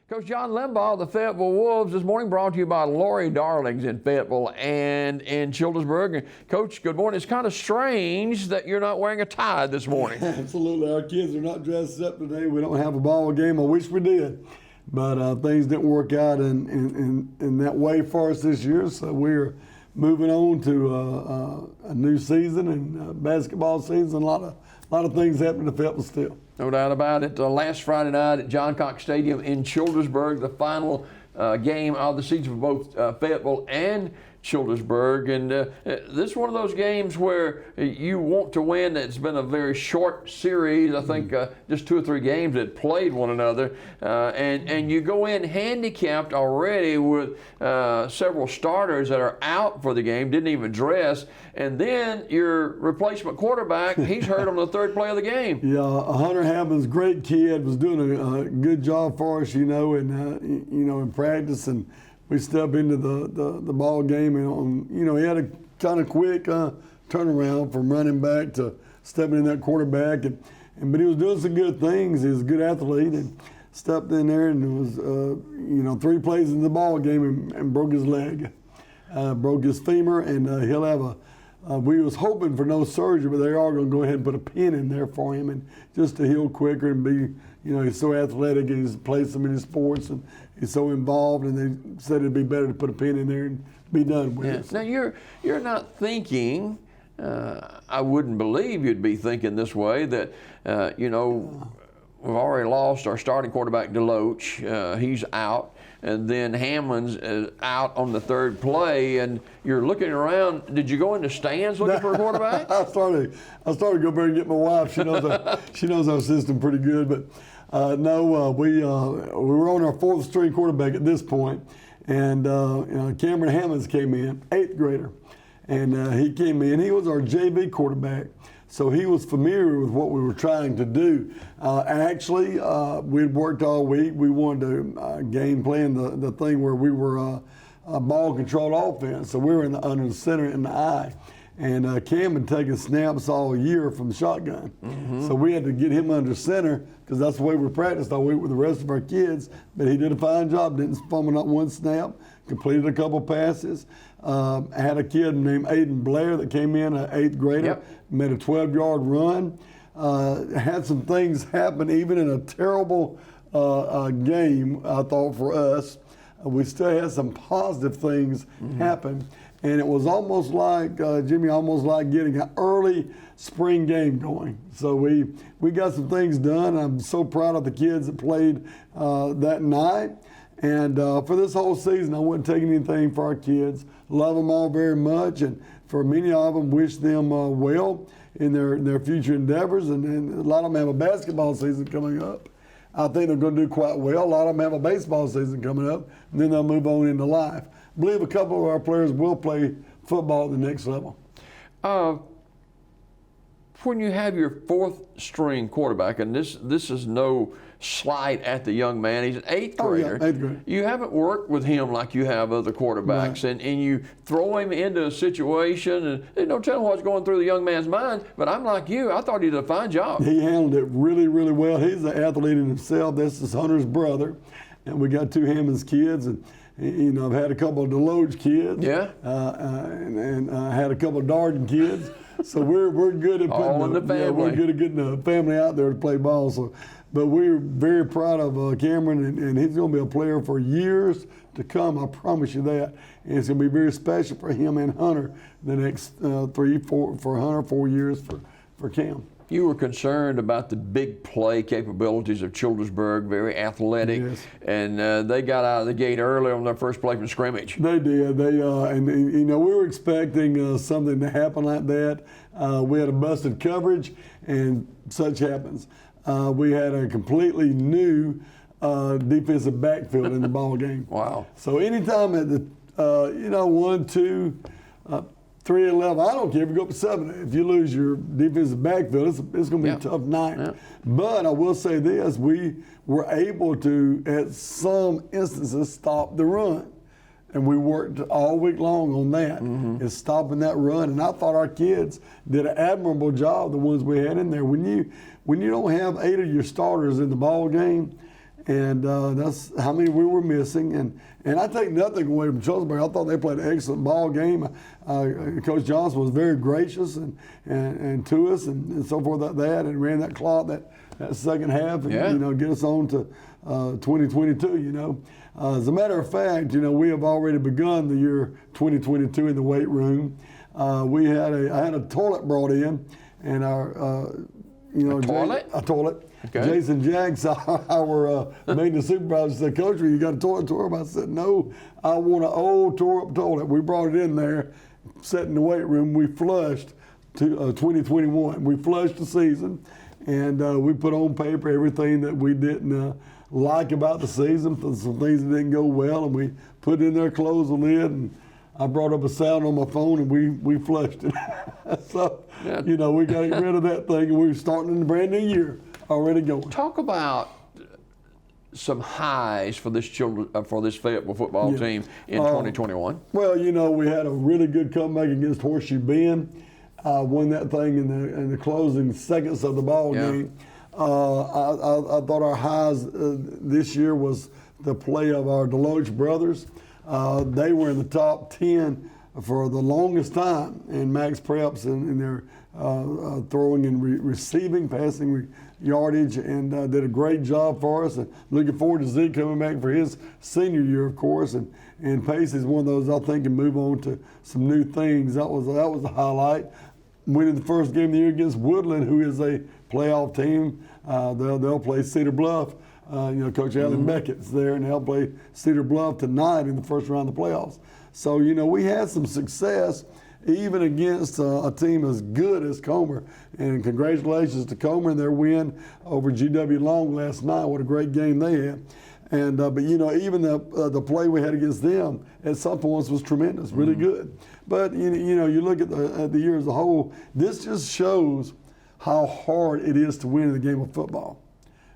Coach John Limbaugh of the Fayetteville Wolves this morning brought to you by Lori Darlings in Fayetteville and in Childersburg. And Coach, good morning. It's kind of strange that you're not wearing a tie this morning. Absolutely. Our kids are not dressed up today. We don't have a ball game. I wish we did. But things didn't work out in that way for us this year. So we're moving on to a new season and basketball season. A lot of things happening to Fayetteville still. No doubt about it. Last Friday night at John Cox Stadium in Childersburg, the final game of the season for both Fayetteville and Childersburg. And this is one of those games where you want to win. It's been a very short series. I think just 2 or 3 games that played one another. And you go in handicapped already with several starters that are out for the game, didn't even dress. And then your replacement quarterback, he's hurt on the 3rd play of the game. Yeah, Hunter Hammond's great kid, was doing a good job for us, in practice, and we stepped into the ball game, and he had a kind of quick turnaround from running back to stepping in that quarterback, but he was doing some good things. He was a good athlete, and stepped in there, and it was 3 plays in the ball game and broke his leg, broke his femur, and he'll have we was hoping for no surgery, but they are going to go ahead and put a pin in there for him, and just to heal quicker and be, he's so athletic and he's played so many sports and he's so involved, and they said it'd be better to put a pin in there and be done with it. Now you're not thinking, I wouldn't believe you'd be thinking this way, that, we've already lost our starting quarterback, Deloach. He's out. And then Hammond's out on the 3rd play, and you're looking around. Did you go into stands looking for a quarterback? I started to go over and get my wife. She knows our system pretty good. But no, we were on our 4th string quarterback at this point, and Cameron Hammonds came in, 8th grader, and he came in. He was our JV quarterback. So he was familiar with what we were trying to do. Actually, we'd worked all week. We wanted to game plan the thing where we were a ball-controlled offense. So we were under the center in the eye. And Cam had taken snaps all year from the shotgun. Mm-hmm. So we had to get him under center because that's the way we practiced all week with the rest of our kids. But he did a fine job, didn't fumble not one snap, completed a couple passes. I had a kid named Aiden Blair that came in, an 8th grader, made a 12-yard run. Had some things happen even in a terrible game, I thought, for us. We still had some positive things happen. And it was almost like, Jimmy, getting an early spring game going. So we got some things done. I'm so proud of the kids that played that night. And for this whole season, I wouldn't take anything for our kids. Love them all very much, and for many of them, wish them well in their future endeavors. And a lot of them have a basketball season coming up. I think they're going to do quite well. A lot of them have a baseball season coming up, and then they'll move on into life. I believe a couple of our players will play football at the next level. When you have your 4th string quarterback, and this is no slight at the young man, he's an 8th grader. Oh, yeah, 8th grader. You haven't worked with him like you have other quarterbacks, right. and you throw him into a situation, and there's no telling what's going through the young man's mind, but I'm like you, I thought he did a fine job. He handled it really, really well. He's an athlete in himself. This is Hunter's brother, and we got 2 Hammonds kids, and I've had a couple of Deloach kids, and I had a couple of Darden kids. So we're good at putting we're good at getting the family out there to play ball. So, but we're very proud of Cameron, and he's going to be a player for years to come. I promise you that. And it's going to be very special for him and Hunter the next 3, 4 for Hunter, 4 years for Cam. You were concerned about the big play capabilities of Childersburg, very athletic, yes. And they got out of the gate early on their first play from scrimmage. They did. We were expecting something to happen like that. We had a busted coverage, and such happens. We had a completely new defensive backfield in the ball game. Wow. So anytime at the 1, 2, 3 and 11, I don't care if you go up to 7. If you lose your defensive backfield, it's going to be a tough night. Yep. But I will say this, we were able to, at some instances, stop the run. And we worked all week long on that, is stopping that run. And I thought our kids did an admirable job, the ones we had in there. When you don't have 8 of your starters in the ball game, And that's how many we were missing. And I take nothing away from Childersburg. I thought they played an excellent ball game. Coach Johnson was very gracious and to us and so forth like that, and ran that clock that second half and get us on to 2022. As a matter of fact, we have already begun the year 2022 in the weight room. I had a toilet brought in, and our a toilet. Okay. Jason Jaggs, our maintenance supervisor, said, "Coach, you got a toilet tore up?" I said, "No, I want an old tore up toilet." We brought it in there, sat in the weight room. We flushed to 2021. We flushed the season, and we put on paper everything that we didn't like about the season, some things that didn't go well, and we put in there, closed the lid, and I brought up a sound on my phone, and we flushed it. So, we got to get rid of that thing, and we're starting in the brand new year. Already going. Talk about some highs for this Fayetteville football team in 2021. Well, we had a really good comeback against Horseshoe Bend. Won that thing in the closing seconds of the ball game. I thought our highs this year was the play of our Deloach brothers. They were in the top 10 for the longest time in max preps in their throwing and receiving, passing yardage, and did a great job for us. And looking forward to Zeke coming back for his senior year, of course. And Pace is one of those I think can move on to some new things. That was a highlight. Winning the first game of the year against Woodland, who is a playoff team. They'll play Cedar Bluff. Coach Alan Beckett's there, and they'll play Cedar Bluff tonight in the first round of the playoffs. So, we had some success even against a team as good as Comer. And congratulations to Comer and their win over GW Long last night. What a great game they had. And but even the play we had against them at some points was tremendous, really good. But you look at the year as a whole. This just shows how hard it is to win in the game of football.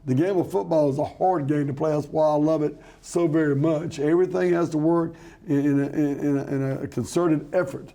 The game of football is a hard game to play. That's why I love it so very much. Everything has to work in a concerted effort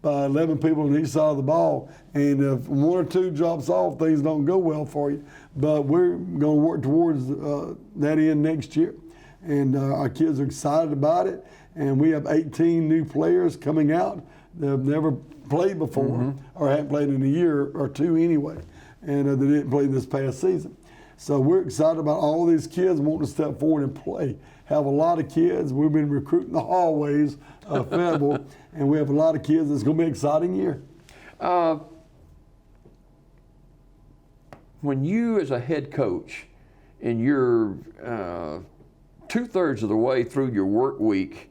by 11 people on each side of the ball. And if one or two drops off, things don't go well for you. But we're going to work towards that end next year. And our kids are excited about it. And we have 18 new players coming out that have never played before or haven't played in a year or two anyway. And they didn't play this past season. So we're excited about all these kids wanting to step forward and play. Have a lot of kids. We've been recruiting the hallways of Fayetteville, and we have a lot of kids. It's going to be an exciting year. When you, as a head coach, and you're 2/3 of the way through your work week,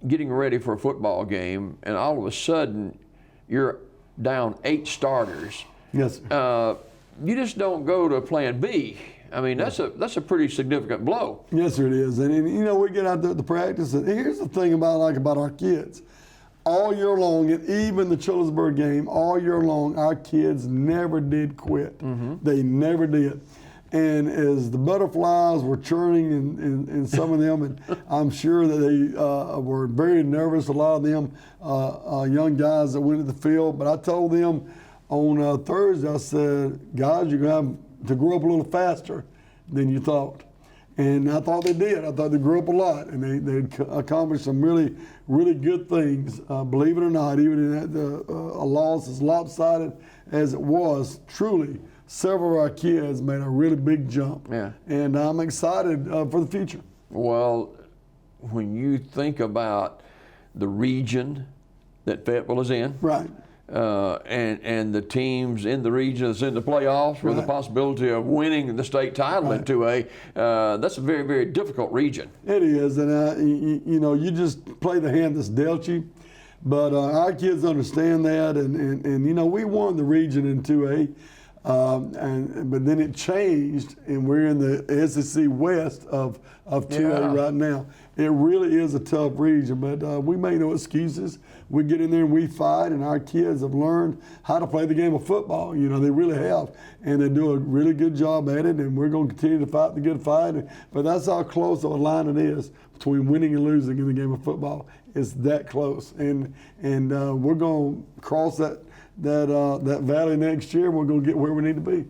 getting ready for a football game, and all of a sudden you're down 8 starters. Yes, sir. You just don't go to plan B. I mean, that's a pretty significant blow. Yes, sir, it is. And we get out there to practice. And here's the thing about our kids. All year long, and even the Childersburg game, all year long, our kids never did quit. They never did. And as the butterflies were churning in some of them, and I'm sure that they were very nervous, a lot of them young guys that went to the field. But I told them on Thursday, I said, guys, you're going to have to grow up a little faster than you thought. And I thought they did. I thought they grew up a lot, and they accomplished some really, really good things. Believe it or not, even in a loss as lopsided as it was, truly, several of our kids made a really big jump. Yeah. And I'm excited for the future. Well, when you think about the region that Fayetteville is in, right, and the teams in the region that's in the playoffs with the possibility of winning the state title in 2A, that's a very, very difficult region. It is, and you just play the hand that's dealt you. But our kids understand that, and we won the region in 2A. But then it changed, and we're in the SEC West of 2A right now. It really is a tough region, but we make no excuses. We get in there and we fight, and our kids have learned how to play the game of football. They really have, and they do a really good job at it, and we're going to continue to fight the good fight. But that's how close of a line it is between winning and losing in the game of football. It's that close, and we're going to cross that valley next year. We're going to get where we need to be.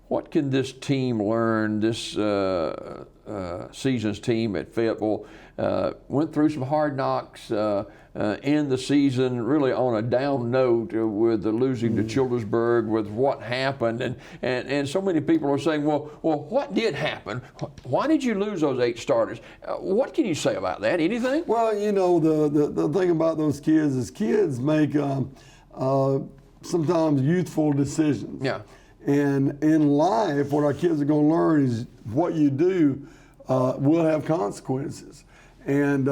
what can this team learn, this season's team at Fayetteville? Went through some hard knocks in the season, really on a down note with the losing to Childersburg, with what happened. And so many people are saying, well, what did happen? Why did you lose those 8 starters? What can you say about that? Anything? Well, you know, the thing about those kids is kids make sometimes youthful decisions. Yeah. And in life, what our kids are going to learn is what you do will have consequences. And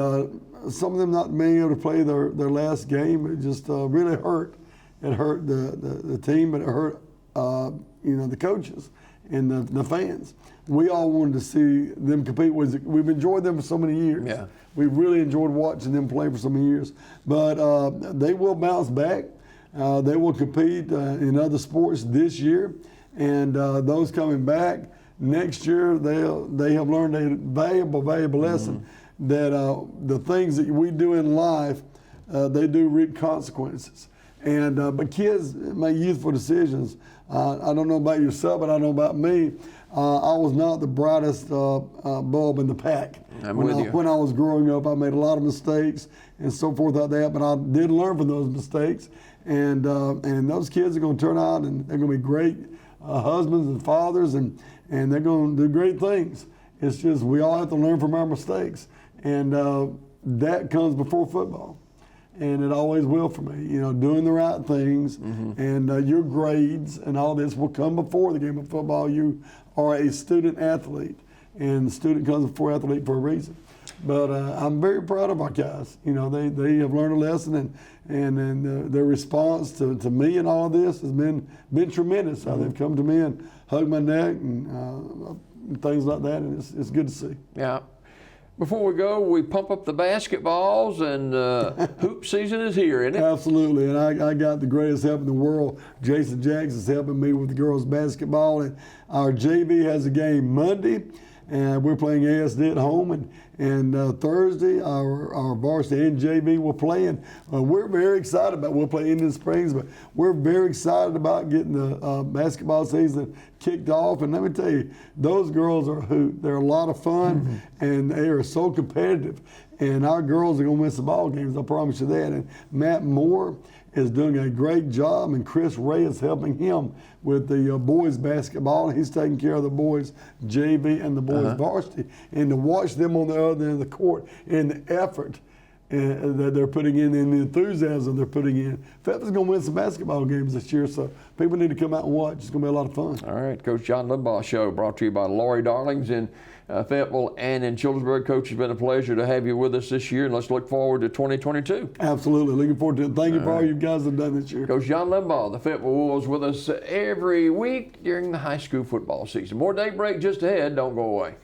some of them not being able to play their last game, it just really hurt. It hurt the team, but it hurt the coaches and the fans. We all wanted to see them compete. We've enjoyed them for so many years. Yeah. We really enjoyed watching them play for so many years. But they will bounce back. They will compete in other sports this year, and those coming back next year, they have learned a valuable lesson that the things that we do in life, they do reap consequences. And but kids make youthful decisions. I don't know about yourself, but I know about me. I was not the brightest bulb in the pack. When I was growing up, I made a lot of mistakes and so forth like that, but I did learn from those mistakes. And those kids are going to turn out and they're going to be great husbands and fathers, and they're going to do great things. It's just we all have to learn from our mistakes, and that comes before football. And it always will for me. You know, doing the right things and your grades and all this will come before the game of football. You are a student athlete, and the student comes before athlete for a reason. But I'm very proud of our guys. You know, they have learned a lesson, and their response to me and all this has been tremendous. How they've come to me and hugged my neck and things like that, and it's good to see. Yeah. Before we go, we pump up the basketballs, and hoop season is here, isn't it? Absolutely, and I got the greatest help in the world. Jason Jackson's helping me with the girls' basketball, and our JV has a game Monday, and we're playing ASD at home, and Thursday our varsity and JV will play, and we're very excited about. We'll play Indian Springs, but we're very excited about getting the basketball season kicked off. And let me tell you, those girls are a hoot. They're a lot of fun, and they are so competitive. And our girls are going to win some ball games, I promise you that. And Matt Moore is doing a great job, and Chris Ray is helping him with the boys basketball. He's taking care of the boys JV and the boys varsity. And to watch them on the other end of the court and the effort that they're putting in and the enthusiasm they're putting in. Fayetteville's going to win some basketball games this year, so people need to come out and watch. It's going to be a lot of fun. All right, Coach John Limbaugh Show brought to you by Lori Darlings in Fayetteville and in Childersburg. Coach, it's been a pleasure to have you with us this year, and let's look forward to 2022. Absolutely. Looking forward to it. Thank you for all you guys have done this year. Coach John Limbaugh, the Fayetteville Wolves, with us every week during the high school football season. More Daybreak just ahead. Don't go away.